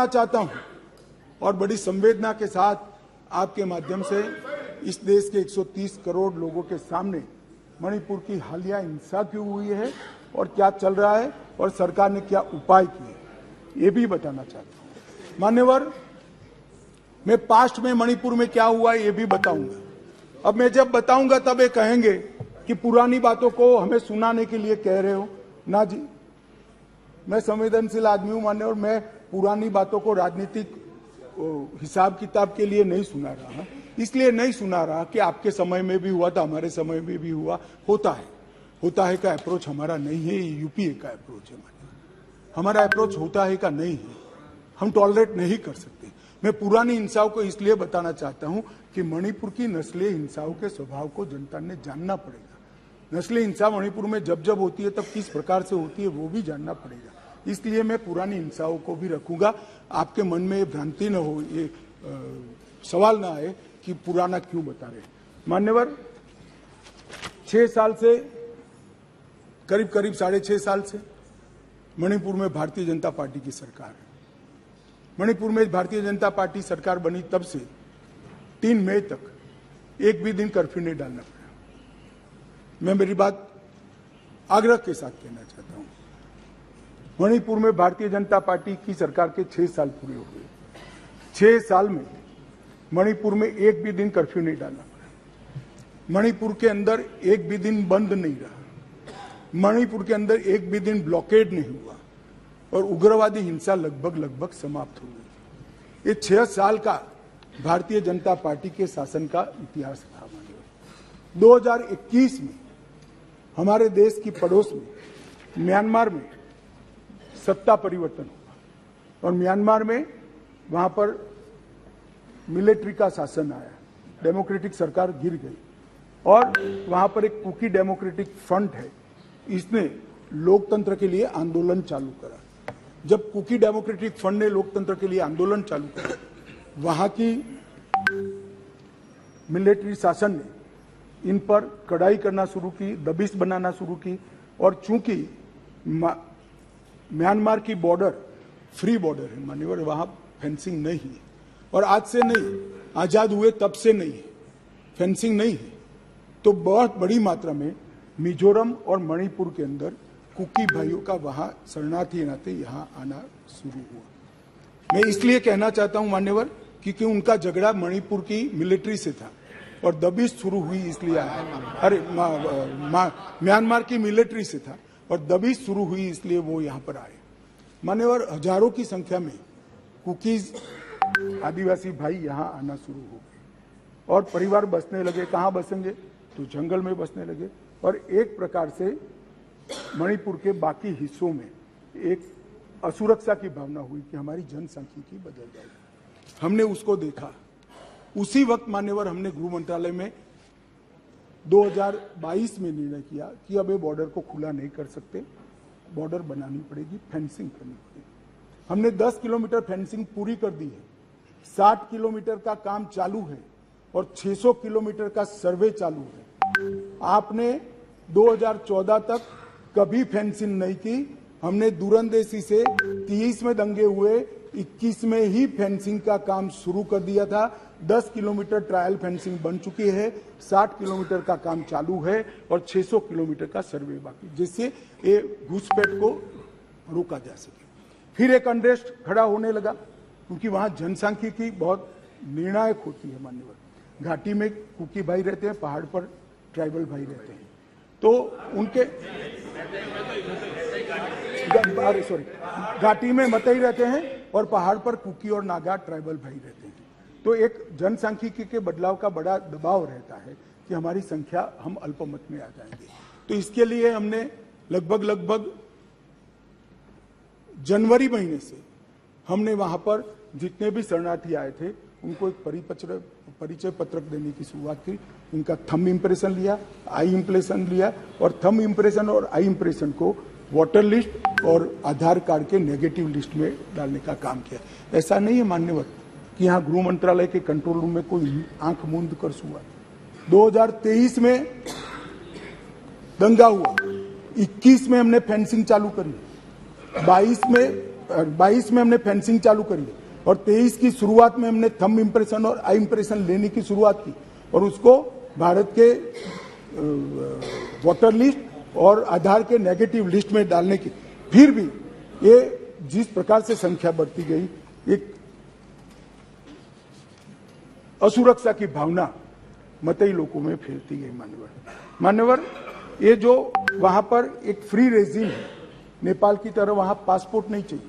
चाहता हूं और बड़ी संवेदना के साथ आपके माध्यम से इस देश के 130 करोड़ लोगों के सामने मणिपुर की हालिया हिंसा क्यों हुई है और क्या चल रहा है और सरकार ने क्या उपाय किए ये भी बताना चाहता हूं। मान्यवर, मैं पास्ट में मणिपुर में क्या हुआ ये भी बताऊंगा। अब मैं जब बताऊंगा तब ये कहेंगे कि पुरानी बातों को हमें सुनाने के लिए कह रहे हो। ना जी, मैं संवेदनशील आदमी हूं मान्यवर, मैं पुरानी बातों को राजनीतिक हिसाब किताब के लिए नहीं सुना रहा। इसलिए नहीं सुना रहा कि आपके समय में भी हुआ था, हमारे समय में भी हुआ, होता है का अप्रोच हमारा नहीं है, ये यूपीए का अप्रोच है। हमारा अप्रोच होता है का नहीं है, हम टॉलरेट नहीं कर सकते। मैं पुरानी हिंसाओं को इसलिए बताना चाहता हूं कि मणिपुर की नस्लीय हिंसाओं के स्वभाव को जनता ने जानना पड़ेगा। नस्लीय हिंसा मणिपुर में जब जब होती है तब किस प्रकार से होती है वो भी जानना पड़ेगा। इसलिए मैं पुरानी हिंसाओं को भी रखूंगा। आपके मन में ये भ्रांति न हो, ये सवाल ना आए कि पुराना क्यों बता रहे। मान्यवर, 6 साल से करीब 6.5 साल से मणिपुर में भारतीय जनता पार्टी की सरकार है। मणिपुर में भारतीय जनता पार्टी सरकार बनी तब से 3 मई तक एक भी दिन कर्फ्यू नहीं डालना पड़ा। मैं मेरी बात आग्रह के साथ कहना चाहता हूं। मणिपुर में भारतीय जनता पार्टी की सरकार के 6 साल पूरे हो गए। 6 साल में मणिपुर में एक भी दिन कर्फ्यू नहीं डालना पड़ा। मणिपुर के अंदर एक भी दिन बंद नहीं रहा। मणिपुर के अंदर एक भी दिन ब्लॉकेड नहीं हुआ और उग्रवादी हिंसा लगभग समाप्त हो गई। ये 6 साल का भारतीय जनता पार्टी के शासन का इतिहास था। 2021 में हमारे देश की पड़ोस में म्यांमार में सत्ता परिवर्तन हुआ और म्यांमार में वहां पर मिलिट्री का शासन आया, डेमोक्रेटिक सरकार गिर गई और वहां पर एक कुकी डेमोक्रेटिक फ्रंट है, इसने लोकतंत्र के लिए आंदोलन चालू करा। जब कुकी डेमोक्रेटिक फ्रंट ने लोकतंत्र के लिए आंदोलन चालू करा, वहां की मिलिट्री शासन ने इन पर कड़ाई करना शुरू की, दबिश बनाना शुरू की और चूंकि म्यांमार की बॉर्डर फ्री बॉर्डर है मान्यवर, वहां फेंसिंग नहीं है और आज से नहीं, आजाद हुए तब से नहीं है, फेंसिंग नहीं है। तो बहुत बड़ी मात्रा में मिजोरम और मणिपुर के अंदर कुकी भाइयों का वहां शरणार्थी नाते यहां आना शुरू हुआ। मैं इसलिए कहना चाहता हूं मान्यवर, क्योंकि उनका झगड़ा मणिपुर की मिलिट्री से था और दबिश शुरू हुई इसलिए आया। अरे म्यांमार की मिलिट्री से था और दबिश शुरू हुई इसलिए वो यहां पर आए। मान्यवर, हजारों की संख्या में कुकीज आदिवासी भाई यहां आना शुरू हो गए और परिवार बसने लगे। कहां बसेंगे? तो जंगल में बसने लगे और एक प्रकार से मणिपुर के बाकी हिस्सों में एक असुरक्षा की भावना हुई कि हमारी जनसांख्यिकी बदल जाएगी। हमने उसको देखा। उसी वक्त मान्यवर हमने गृह मंत्रालय में 2022 में निर्णय किया कि अब ये बॉर्डर को खुला नहीं कर सकते, बॉर्डर बनानी पड़ेगी, फेंसिंग करनी पड़ेगी। हमने 10 किलोमीटर फेंसिंग पूरी कर दी है, 60 किलोमीटर का काम चालू है और 600 किलोमीटर का सर्वे चालू है। आपने 2014 तक कभी फेंसिंग नहीं की। हमने दूरंदेशी से 30 में दंगे हुए, 21 में ही फेंसिंग का काम शुरू कर दिया था। 10 किलोमीटर ट्रायल फेंसिंग बन चुकी है, 60 किलोमीटर का काम चालू है और 600 किलोमीटर का सर्वे बाकी, जिससे ये घुसपैठ को रोका जा सके। फिर एक अनरेस्ट खड़ा होने लगा क्योंकि वहां जनसांख्यिकी बहुत निर्णायक होती है मान्यवर। घाटी में कुकी भाई रहते हैं, पहाड़ पर ट्राइबल भाई रहते हैं, तो उनके घाटी में मतई रहते हैं और पहाड़ पर कुकी और नागा ट्राइबल भाई रहते हैं। तो एक जनसांख्यिकी के बदलाव का बड़ा दबाव रहता है कि हमारी संख्या, हम अल्पमत में आ जाएंगे। तो इसके लिए हमने लगभग जनवरी महीने से हमने वहां पर जितने भी शरणार्थी आए थे उनको एक परिचय पत्रक देने की शुरुआत की। उनका थंब इम्प्रेशन लिया, आई इम्प्रेशन लिया और थंब इम्प्रेशन और आई इम्प्रेशन को वोटर लिस्ट और आधार कार्ड के नेगेटिव लिस्ट में डालने का काम किया। ऐसा नहीं है मान्यवर कि यहाँ गृह मंत्रालय के कंट्रोल रूम में कोई आंख मूंद कर हुआ। 2023 में दंगा हुआ, 21 में हमने फेंसिंग चालू करी, 22 में 22 में हमने फेंसिंग चालू करी और 23 की शुरुआत में हमने थंब इंप्रेशन और आई इंप्रेशन लेने की शुरुआत की और उसको भारत के वोटर लिस्ट और आधार के नेगेटिव लिस्ट में डालने की। फिर भी ये जिस प्रकार से संख्या बढ़ती गई, एक असुरक्षा की भावना मतई लोगों में फैलती गई। मान्यवर, ये जो वहां पर एक फ्री रेजिम है, नेपाल की तरह वहां पासपोर्ट नहीं चाहिए।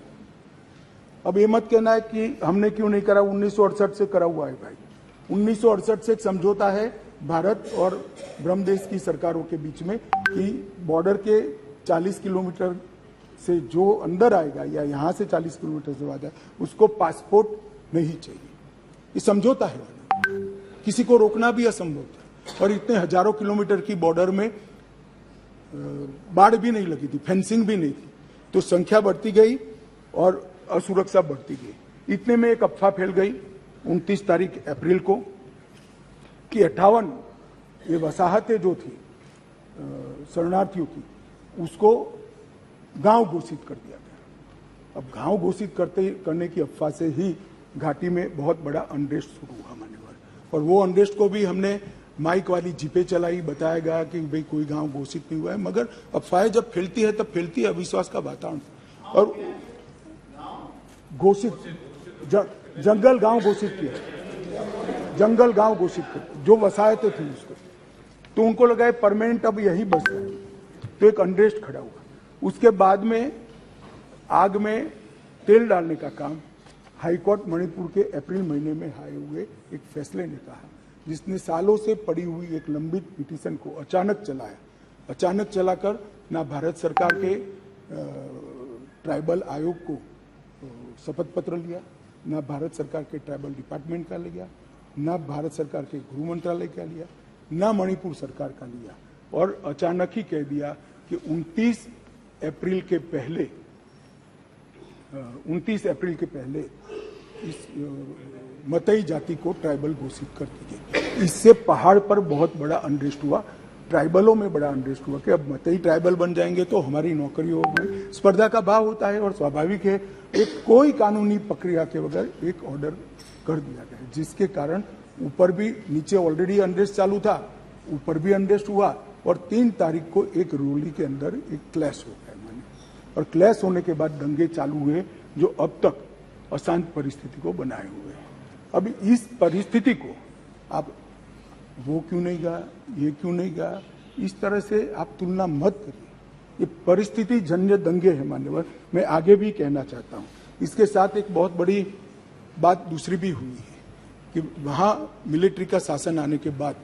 अब ये मत कहना है कि हमने क्यों नहीं करा, 1968 से करा हुआ है भाई। 1968 से एक समझौता है भारत और ब्रह्मदेश की सरकारों के बीच में कि बॉर्डर के 40 किलोमीटर से जो अंदर आएगा या यहां से 40 किलोमीटर से आ जाए उसको पासपोर्ट नहीं चाहिए। ये समझौता है, किसी को रोकना भी असंभव था। और इतने हजारों किलोमीटर की बॉर्डर में बाढ़ भी नहीं लगी थी, फेंसिंग भी नहीं थी, तो संख्या बढ़ती गई और असुरक्षा बढ़ती गई। इतने में एक अफवाह फैल गई 29 तारीख अप्रैल को कि 58 ये वसाहतें जो थी शरणार्थियों की, उसको गांव घोषित कर दिया गया। अब गांव घोषित करने की अफवाह से ही घाटी में बहुत बड़ा अनरेस्ट शुरू हुआ मान्यवर, और वो अनरेस्ट को भी हमने माइक वाली जीपे चलाई, बताया गया कि भाई कोई गांव घोषित नहीं हुआ है। मगर अफवाहें जब फैलती है तब फैलती है अविश्वास का वातावरण, और घोषित जंगल गांव घोषित किया, जंगल गांव घोषित किया जो वसाहतें थी उसको, तो उनको लगा है परमानेंट अब यही बस है, तो एक अनरेस्ट खड़ा हुआ। उसके बाद में आग में तेल डालने का काम हाईकोर्ट मणिपुर के अप्रैल महीने में आए हुए एक फैसले ने कहा, जिसने सालों से पड़ी हुई एक लंबित पिटीशन को अचानक चलाया। अचानक चलाकर ना भारत सरकार के ट्राइबल आयोग को शपथ पत्र लिया, ना भारत सरकार के ट्राइबल डिपार्टमेंट का लिया, ना भारत सरकार के गृह मंत्रालय का लिया, ना मणिपुर सरकार का लिया, और अचानक ही कह दिया कि 29 अप्रैल के पहले इस मतई जाति को ट्राइबल घोषित कर दी गई। इससे पहाड़ पर बहुत बड़ा अनरेस्ट हुआ, ट्राइबलों में बड़ा अनरेस्ट हुआ कि अब मतई ट्राइबल बन जाएंगे तो हमारी नौकरियों में स्पर्धा का भाव होता है, और स्वाभाविक है एक कोई कानूनी प्रक्रिया के बगैर एक ऑर्डर कर दिया गया, जिसके कारण ऊपर भी नीचे ऑलरेडी अनरेस्ट चालू था, ऊपर भी अनरेस्ट हुआ, और 3 तारीख को एक रोली के अंदर एक क्लैश हो गया माने, और क्लैश होने के बाद दंगे चालू हुए जो अब तक अशांत परिस्थिति को बनाए हुए हैं। अब इस परिस्थिति को आप वो क्यों नहीं गया, ये क्यों नहीं गया, इस तरह से आप तुलना मत करिए। ये परिस्थिति जन्य दंगे है मान्यवर। मैं आगे भी कहना चाहता हूँ, इसके साथ एक बहुत बड़ी बात दूसरी भी हुई है कि वहाँ मिलिट्री का शासन आने के बाद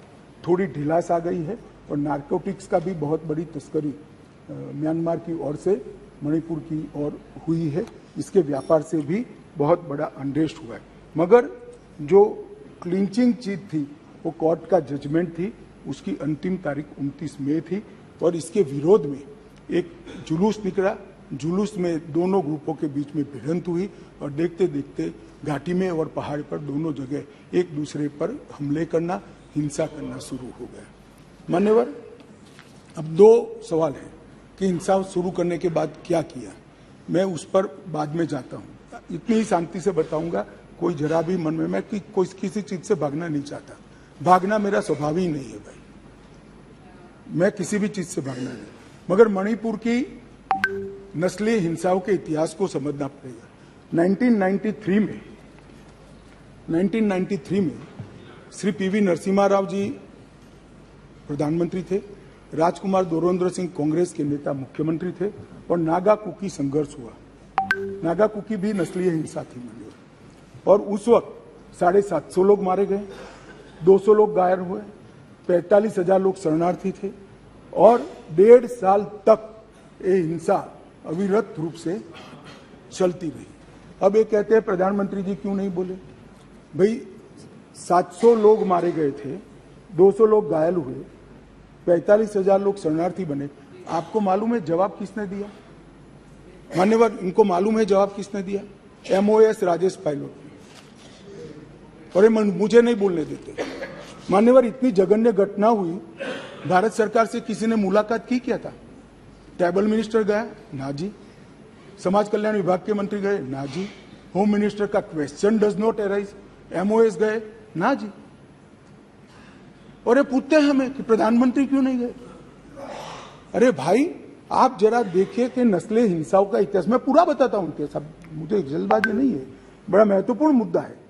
थोड़ी ढिलास आ गई है, और नारकोटिक्स का भी बहुत बड़ी तस्करी म्यांमार की ओर से मणिपुर की ओर हुई है। इसके व्यापार से भी बहुत बड़ा अनरेस्ट हुआ है। मगर जो क्लिंचिंग चीज थी वो कोर्ट का जजमेंट थी, उसकी अंतिम तारीख 29 मई थी, और इसके विरोध में एक जुलूस निकला। जुलूस में दोनों ग्रुपों के बीच में भिड़ंत हुई, और देखते देखते घाटी में और पहाड़ पर दोनों जगह एक दूसरे पर हमले करना, हिंसा करना शुरू हो गया। मान्यवर, अब 2 सवाल हैं कि हिंसा शुरू करने के बाद क्या किया, मैं उस पर बाद में जाता हूँ। इतनी ही शांति से बताऊंगा, कोई जरा भी मन में, मैं कोई किसी चीज से भागना नहीं चाहता, भागना मेरा स्वभाव ही नहीं है भाई, मैं किसी भी चीज से भागना नहीं। मगर मणिपुर की नस्लीय हिंसाओं के इतिहास को समझना पड़ेगा। 1993 में श्री पीवी नरसिम्हा राव जी प्रधानमंत्री थे, राजकुमार दोरेंद्र सिंह कांग्रेस के नेता मुख्यमंत्री थे, और नागा कुकी संघर्ष हुआ। नागा कुकी भी नस्लीय हिंसा थी, और उस वक्त 750 लोग मारे गए, 200 लोग घायल हुए, 45,000 लोग शरणार्थी थे, और 1.5 साल तक ये हिंसा अविरत रूप से चलती रही। अब ये कहते हैं प्रधानमंत्री जी क्यों नहीं बोले, भाई 700 लोग मारे गए थे, 200 लोग घायल हुए, 45,000 लोग शरणार्थी बने। आपको मालूम है जवाब किसने दिया मान्यवर? इनको मालूम है जवाब किसने दिया? MOS राजेश पायलट। और मुझे नहीं बोलने देते मान्यवर। इतनी जघन्य घटना हुई, भारत सरकार से किसी ने मुलाकात की क्या था? ट्राइबल मिनिस्टर गया ना जी, समाज कल्याण विभाग के मंत्री गए? ना जी। होम मिनिस्टर का question does not arise. MOS गए? ना जी। और ये पूछते हैं हमें कि प्रधानमंत्री क्यों नहीं गए? अरे भाई, आप जरा देखिए कि नस्ले हिंसाओं का इतिहास मैं पूरा बताता हूं उनके सब, मुझे जल्दबाजी नहीं है, बड़ा महत्वपूर्ण मुद्दा है।